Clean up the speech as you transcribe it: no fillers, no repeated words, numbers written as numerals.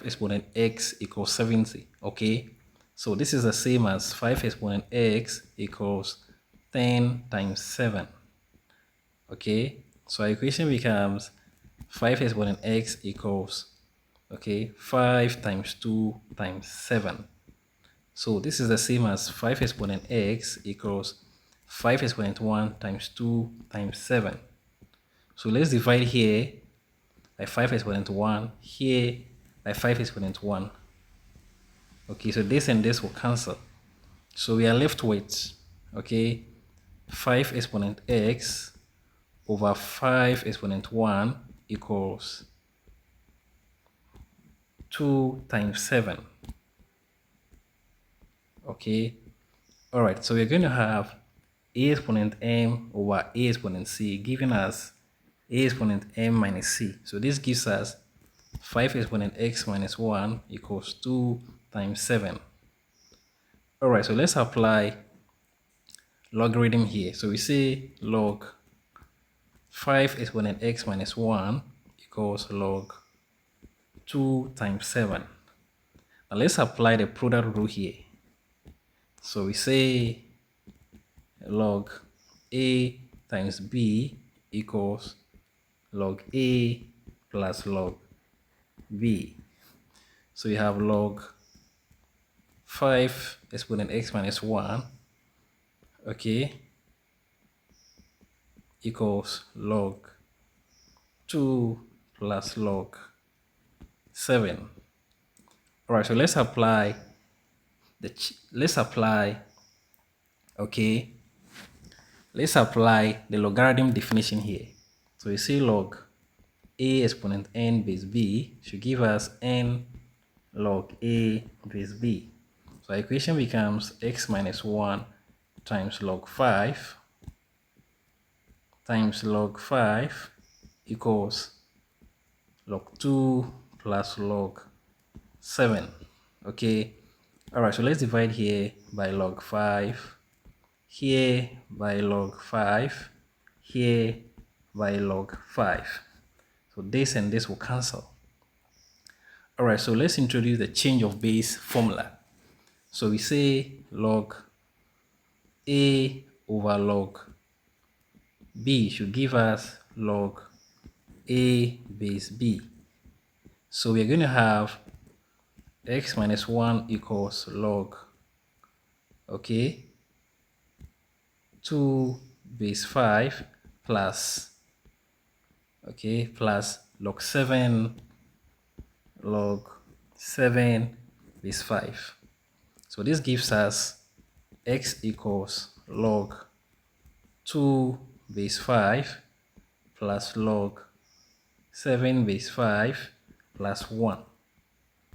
exponent x equals 70. Okay, so this is the same as 5 exponent x equals 10 times 7. Okay, so our equation becomes 5 exponent x equals, okay, 5 times 2 times 7. So this is the same as 5 exponent x equals 5 exponent 1 times 2 times 7. So let's divide here by 5 exponent 1, here by 5 exponent 1. Okay, so this and this will cancel. So we are left with, okay, 5 exponent x over 5 exponent 1 equals 2 times 7. Okay, all right, so we're going to have a exponent m over a exponent c, giving us a exponent m minus c. So this gives us 5 exponent x minus 1 equals 2 times 7. All right, so let's apply logarithm here. So we say log 5 exponent x minus 1 equals log 2 times 7. Now let's apply the product rule here. So we say log a times b equals log a plus log b. So you have log 5 exponent x minus 1, okay, equals log 2 plus log 7. All right, so let's apply okay, let's apply the logarithm definition here. So you see log a exponent n base b should give us n log a base b. So our equation becomes x minus 1 times log 5 times log 5 equals log 2 plus log 7. Okay, all right, so let's divide here by log 5, here by log 5, here by log 5. So this and this will cancel. All right, so let's introduce the change of base formula. So we say log a over log b should give us log a base b. So we're going to have x minus 1 equals log, okay, 2 base 5 plus, okay, plus log 7 base 5. So this gives us x equals log 2 base 5 plus log 7 base 5 plus 1.